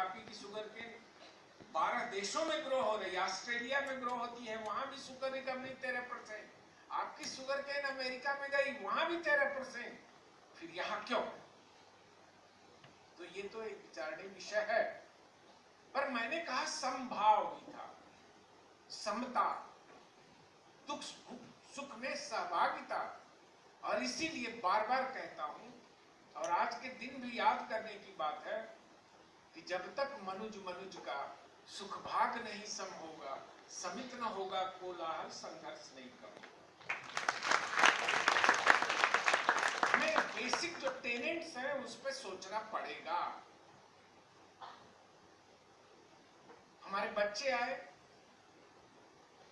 आपकी की sugar cane 12 देशों में ग्रो हो रही है, ऑस्ट्रेलिया में ग्रो होती है, वहां भी शुगर रिकवरी 13%। आपकी शुगर केन अमेरिका में गई, वहां भी 13%, फिर यहां क्यों? तो ये तो एक विचारणीय विषय है। पर मैंने कहा समभाव भी था, समता, दुख सुख में सहभागिता। और इसीलिए बार बार कहता हूं, और आज के दिन भी याद करने की बात है कि जब तक मनुज मनुज का सुख भाग नहीं सम होगा, समित न होगा कोलाहल, संघर्ष नहीं कम। हमें बेसिक जो टेनेंट्स हैं उस पर सोचना पड़ेगा। हमारे बच्चे आए,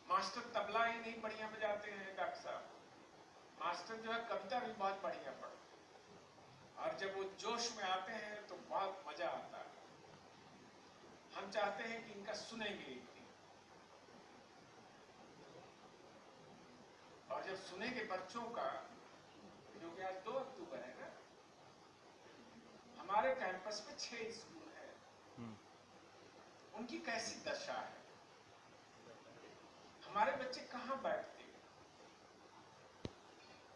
मास्टर तबला ही नहीं बढ़िया बजाते हैं डॉक्टर साहब, मास्टर जो है कविता भी बहुत बढ़िया पढ़ते हैं, और जब वो जोश में आते हैं तो बहुत मजा आता है। हम चाहते हैं कि इनका सुनेंगे एक दिन, और जब सुनेंगे बच्चों का, जो कि आज 2 अक्टूबर है ना, हमारे कैंपस में 6 स्कूल है, उनकी कैसी दशा है, हमारे बच्चे कहां बैठते हैं?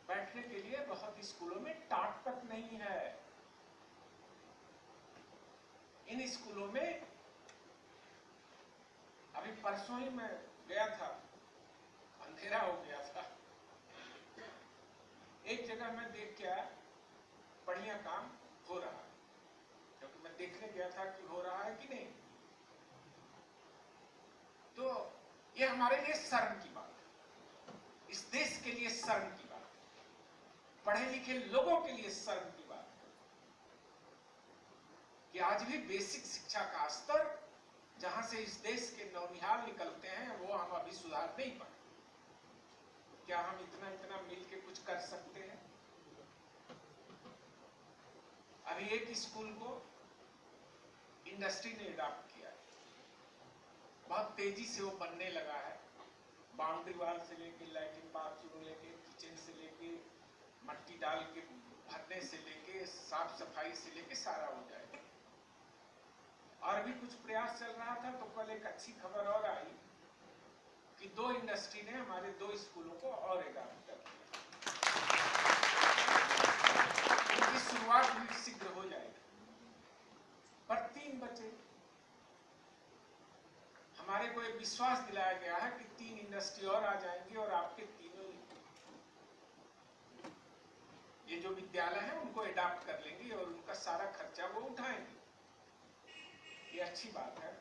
बैठने के लिए बहुत स्कूलों में टाट तक नहीं है। इन स्कूलों में अभी परसों ही मैं गया था, अंधेरा हो गया था, एक जगह मैं देख के आया, बढ़िया काम हो रहा है, क्योंकि मैं देखने गया था कि हो रहा है कि नहीं। तो ये हमारे लिए शर्म की बात है, इस देश के लिए शर्म की बात है, पढ़े लिखे लोगों के लिए शर्म की बात है कि आज भी बेसिक शिक्षा का स्तर, जहां से इस देश के नौनिहाल निकलते हैं, वो हम अभी सुधार नहीं पाए। क्या हम इतना मिलके कुछ कर सकते हैं? अभी एक स्कूल को इंडस्ट्री ने अडॉप्ट किया है, बहुत तेजी से वो बनने लगा है, बाउंड्री वाल से लेके लैट्रिन बाथरूम लेके किचन से लेके मट्टी डाल के भरने से लेके साफ सफाई से लेके सारा हो जाएगा। और भी कुछ प्रयास चल रहा था, तो कल एक अच्छी खबर और आई कि 2 इंडस्ट्री ने हमारे 2 स्कूलों को और अडॉप्ट कर लिया। इनकी शुरुआत भी शीघ्र हो जाएगी, पर 3 बचे। हमारे को एक विश्वास दिलाया गया है कि 3 इंडस्ट्री और आ जाएंगी और आपके तीनों ये जो विद्यालय है उनको अडॉप्ट कर लेंगे और उनका सारा खर्चा वो उठाएंगे। ये अच्छी बात है,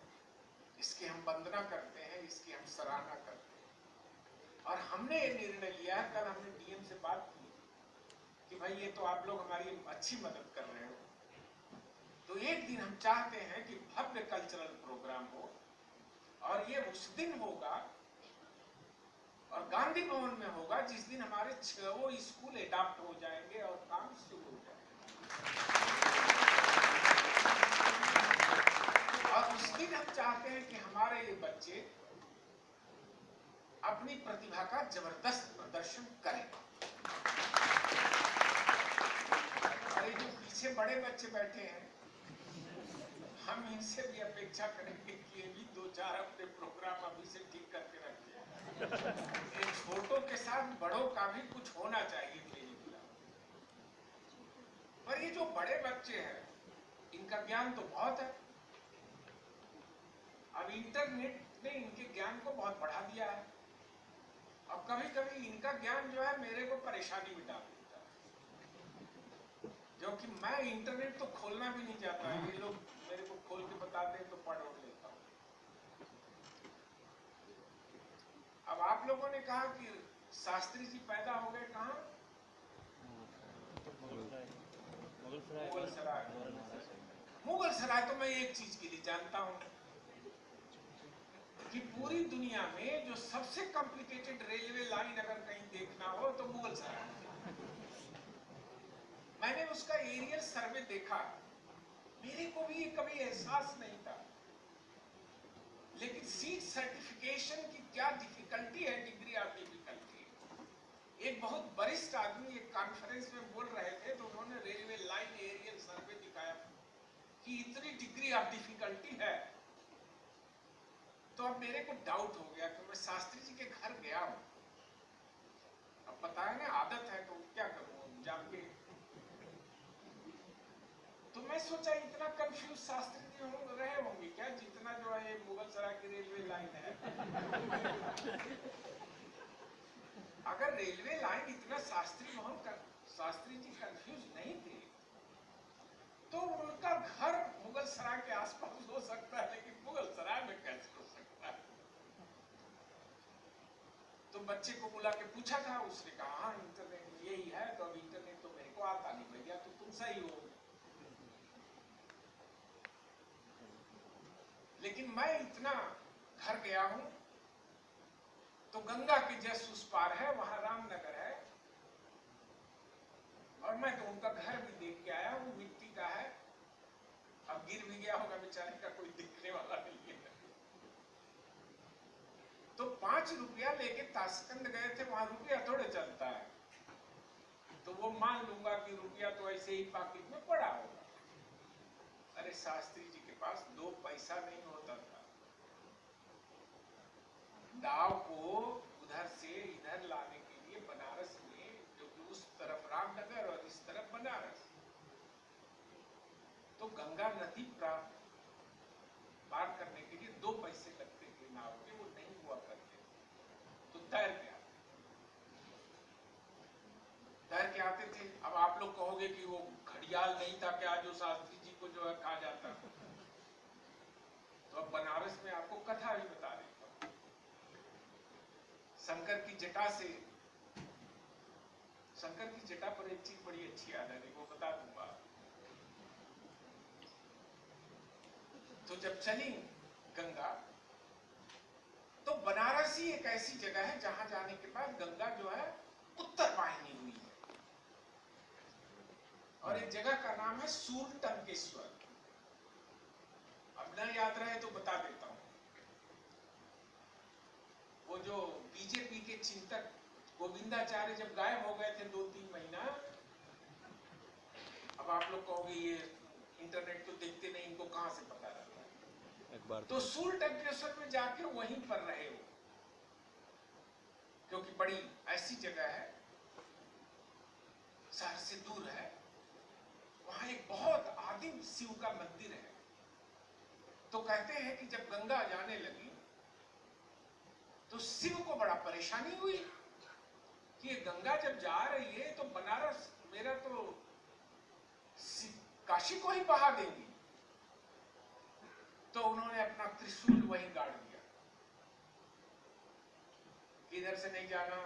इसकी हम वंदना करते हैं, इसकी हम सराहना करते हैं। और हमने ये निर्णय लिया है, कल हमने डीएम से बात की कि भाई ये तो आप लोग हमारी अच्छी मदद कर रहे हो, तो एक दिन हम चाहते हैं कि भव्य कल्चरल प्रोग्राम हो, और ये उस दिन होगा और गांधी भवन में होगा जिस दिन हमारे 6 स्कूल अडॉप्ट हो जाएंगे और काम शुरू हो जाएगा। और उस दिन हम चाहते हैं कि हमारे ये बच्चे अपनी प्रतिभा का जबरदस्त प्रदर्शन करें। और ये जो पीछे बड़े बच्चे बैठे हैं, हम इनसे भी अपेक्षा करेंगे कि ये भी 2-4 अपने प्रोग्राम अभी से ठीक करके रखें। इन छोटों के साथ बड़ों का भी कुछ होना चाहिए मेरी गिला। पर ये जो बड़े बच्चे हैं, इनका ज्ञान तो बहुत है, अब इंटरनेट ने इनके ज्ञान को बहुत बढ़ा दिया है। अब कभी कभी इनका ज्ञान जो है मेरे को परेशानी में डाल देता है, क्योंकि मैं इंटरनेट तो खोलना भी नहीं चाहता है, ये लोग मेरे को खोल के बताते हैं तो पढ़ उड़ लेता हूं। अब आप लोगों ने कहा कि शास्त्री जी पैदा हो गए कहां? मुगलसराय। मुगलसराय तो मैं एक चीज के लिए जानता हूं कि पूरी दुनिया में जो सबसे कॉम्प्लिकेटेड रेलवे लाइन अगर कहीं देखना हो तो मुगलसराय। मैंने उसका एरियल सर्वे देखा, मेरे को भी कभी एहसास नहीं था, लेकिन सीट सर्टिफिकेशन की क्या डिफिकल्टी है, डिग्री ऑफ डिफिकल्टी। एक बहुत वरिष्ठ आदमी एक कॉन्फ्रेंस में बोल रहे थे, तो उन्होंने रेलवे लाइन एरियल सर्वे दिखाया, कि इतनी डिग्री ऑफ डिफिकल्टी है। तो अब मेरे को डाउट हो गया कि मैं शास्त्री जी के घर गया हूं, अब पता है ना आदत है तो क्या करूं जाके। तो मैं सोचा इतना कंफ्यूज शास्त्री जी रहे होंगे क्या, जितना जो है मुगल सराय की रेलवे लाइन है। अगर रेलवे लाइन इतना शास्त्री जी कंफ्यूज नहीं थे तो उनका घर मुगल सराय के आसपास हो सकता है, लेकिन मुगल सराय में कैसे हो सकता है। तो बच्चे को बुला के पूछा था, उसने कहा हाँ इंटरनेट यही है। तो अब इंटरनेट तो मेरे को आता नहीं भैया, तो तुम सही हो। लेकिन मैं इतना घर गया हूं तो गंगा के जस्ट उस पार है, वहां रामनगर है, और मैं तो उनका घर भी देख के आया हूं, मिट्टी का है। अब गिर भी गया होगा बेचारे का, कोई दिखने वाला नहीं है। तो 5 रुपया लेके ताशकंद गए थे, वहां रुपया थोड़े चलता है, तो वो मान लूंगा कि रुपया तो ऐसे ही पॉकेट में पड़ा होगा। अरे शास्त्री जी के पास 2 पैसा नहीं होता था। दाव को उधर से इधर लाने के लिए बनारस में, क्योंकि उस तरफ रामनगर और इस तरफ बनारस, तो गंगा नदी पार करने के लिए 2 पैसे लगते थे नाव के, वो नहीं हुआ करते, तो तैर के आते थे। अब आप लोग कहोगे कि वो घड़ियाल नहीं था क्या जो शास्त्री जी को जो है खा जाता। तो अब बनारस में आपको कथा भी बता देता हूं। शंकर की जटा पर एक चीज बड़ी अच्छी याद है, वो बता दूंगा। तो जब चली गंगा, तो बनारस ही एक ऐसी जगह है जहां जाने के बाद गंगा जो है उत्तर वाहिनी हुई है, और एक जगह का नाम है सूरटंकेश्वर। अब न याद रहे तो बता देता हूं। वो जो बीजेपी के चिंतक गोविंदाचार्य जब गायब हो गए थे 2-3 महीना, अब आप लोग कहोगे ये इंटरनेट तो देखते नहीं, इनको कहां से पता रहता है। एक बार तो सूरटंकेश्वर में जाके वहीं पर रहे हो, क्योंकि बड़ी ऐसी जगह है, शहर से दूर है, वहां एक बहुत आदिम शिव का मंदिर है। तो कहते हैं कि जब गंगा जाने लगी तो शिव को बड़ा परेशानी हुई कि ये गंगा जब जा रही है तो बनारस मेरा तो काशी को ही बहा देगी। तो उन्होंने अपना त्रिशूल वहीं गाड़ दिया, इधर से नहीं जाना।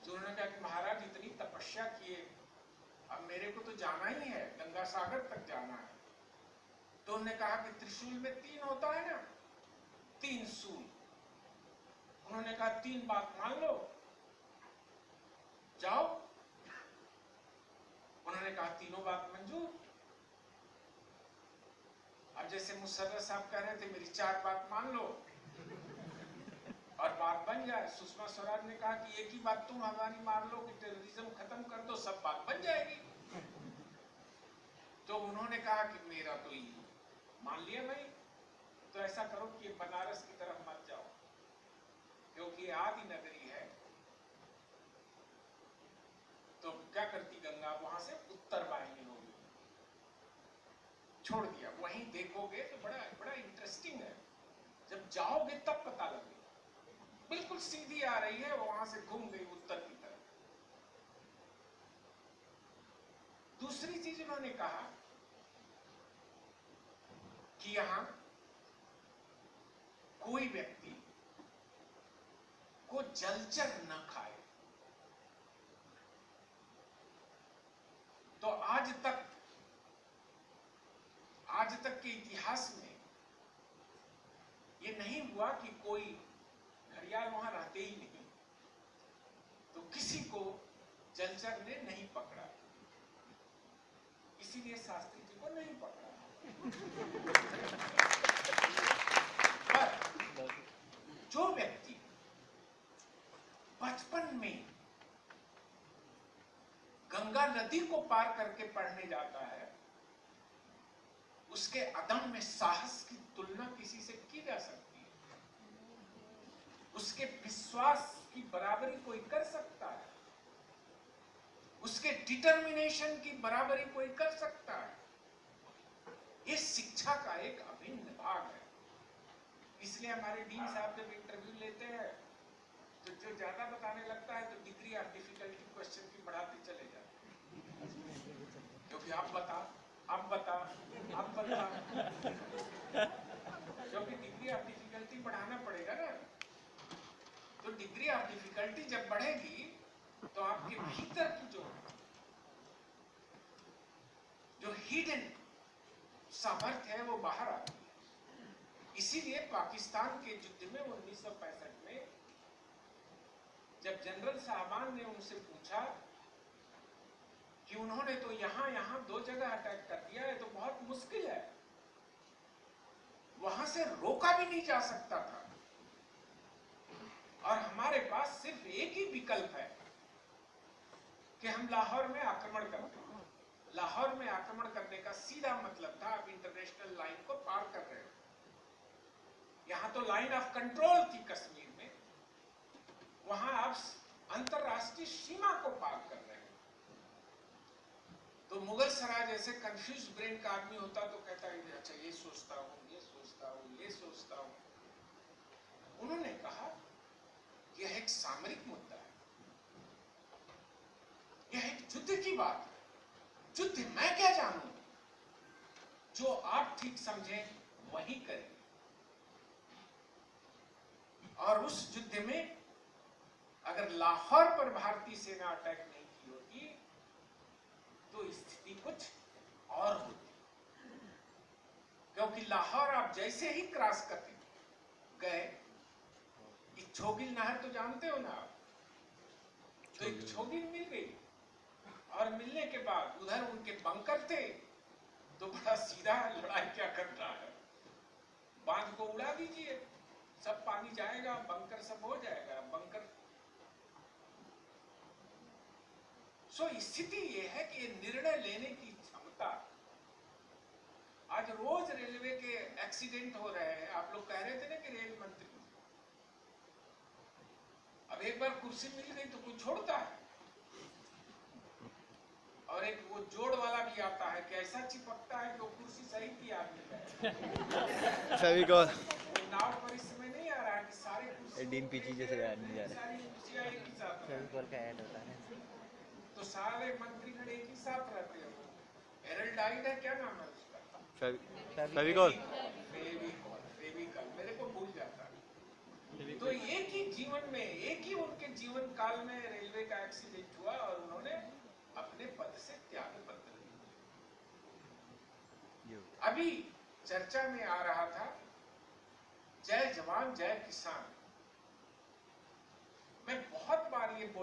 तो उन्होंने कहा कि महाराज इतनी तपस्या किए, अब मेरे को तो जाना ही है, गंगा सागर तक जाना है। तो उन्होंने कहा कि त्रिशूल में 3 होता है ना, 3 सूल। उन्होंने कहा 3 बात मान लो, जाओ। उन्होंने कहा तीनों बात मंजूर। अब जैसे मुशर्रफ साहब कह रहे थे मेरी 4 बात मान लो और बात बन जाए। सुषमा स्वराज ने कहा कि एक ही बात तुम हमारी मान लो कि टेररिज्म खत्म कर दो, सब बात बन जाएगी। तो उन्होंने कहा कि मेरा तो ये मान लिया भाई, तो ऐसा करो कि बनारस की तरफ मत जाओ, क्योंकि आदि नगरी है। तो क्या करती गंगा, वहां से उत्तर वाहिनी होगी, छोड़ दिया। वहीं देखोगे तो बड़ा बड़ा इंटरेस्टिंग है, जब जाओगे तब पता लगेगा। बिल्कुल सीधी आ रही है, वहां से घूम गई उत्तर की तरफ। दूसरी चीज उन्होंने कहा कि यहां कोई व्यक्ति को जलचर न खाए। तो आज तक के इतिहास में ये नहीं हुआ कि कोई घड़ियाल वहां रहते ही नहीं, तो किसी को जलचर ने नहीं पकड़ा, इसीलिए शास्त्री जी को नहीं पकड़ा। पर जो व्यक्ति बचपन में गंगा नदी को पार करके पढ़ने जाता है, उसके अदम्य साहस की तुलना किसी से की जा सकती है? उसके विश्वास की बराबरी कोई कर सकता है? उसके डिटर्मिनेशन की बराबरी कोई कर सकता है? ये शिक्षा का एक अभिन्न भाग है। इसलिए हमारे डीन साहब जब इंटरव्यू लेते हैं तो जो ज्यादा बताने लगता है तो डिग्री ऑफ डिफिकल्टी क्वेश्चन की बढ़ाते चले जाते हैं, क्योंकि आप बता क्योंकि डिग्री ऑफ डिफिकल्टी बढ़ाना पड़ेगा ना। तो डिग्री ऑफ डिफिकल्टी जब बढ़ेगी तो आपके भीतर की जो हिडन सामर्थ्य है वो बाहर आती है। इसीलिए पाकिस्तान के युद्ध में 1965 में जब जनरल साहबान ने उनसे पूछा कि उन्होंने तो यहां दो जगह अटैक कर दिया है, तो बहुत मुश्किल है, वहां से रोका भी नहीं जा सकता था, और हमारे पास सिर्फ एक ही विकल्प है कि हम लाहौर में आक्रमण करते हैं। लाहौर में आक्रमण करने का सीधा मतलब था आप इंटरनेशनल लाइन को पार कर रहे हो। यहां तो लाइन ऑफ कंट्रोल थी कश्मीर में, वहां आप अंतरराष्ट्रीय सीमा को पार कर रहे हो। तो मुगल सराय जैसे कंफ्यूज ब्रेन का आदमी होता तो कहता है अच्छा ये सोचता हूं, ये सोचता हूं, ये सोचता हूं। उन्होंने कहा यह एक सामरिक मुद्दा है, यह एक युद्ध की बात है। युद्ध मैं क्या जानूं, जो आप ठीक समझें वही करें। और उस युद्ध में अगर लाहौर पर भारतीय सेना अटैक नहीं की होती तो स्थिति कुछ और होती, क्योंकि लाहौर आप जैसे ही क्रॉस करके गए, इच्छोगिल नहर तो जानते हो ना आप, तो इच्छोगिल मिल गई, और मिलने के बाद उधर उनके बंकर थे, तो बड़ा सीधा लड़ाई क्या करना है, बांध को उड़ा दीजिए, सब पानी जाएगा, बंकर सब हो जाएगा, बंकर। सो स्थिति ये है कि निर्णय लेने की क्षमता, आज रोज रेलवे के एक्सीडेंट हो रहे हैं। आप लोग कह रहे थे ना कि रेल मंत्री, अब एक बार कुर्सी मिल गई तो कोई छोड़ता है, और एक वो जोड़ वाला भी आता है कि ऐसा चिपकता है कि वो कुर्सी सही थी आपने सभी को नाव पर इस समय नहीं आ रहा है कि सारे कुर्सी डीन पीछी जैसे नहीं जा रहा, सारी कुर्सियां एक ही साथ फेविकॉल का ऐड होता है, तो सारे मंत्रीगण एक ही साथ रहते हैं। एरलडाइड है, क्या नाम है उसका, फेविकॉल फेविकॉल मेरे को भूल जाता है। तो एक ही जीवन में, एक ही उनके जीवन काल में रेलवे का एक्सीडेंट हुआ और उन्होंने अपने पद से त्याग पत्र दिया। अभी चर्चा में आ रहा था जय जवान जय किसान। मैं बहुत बार ये बोल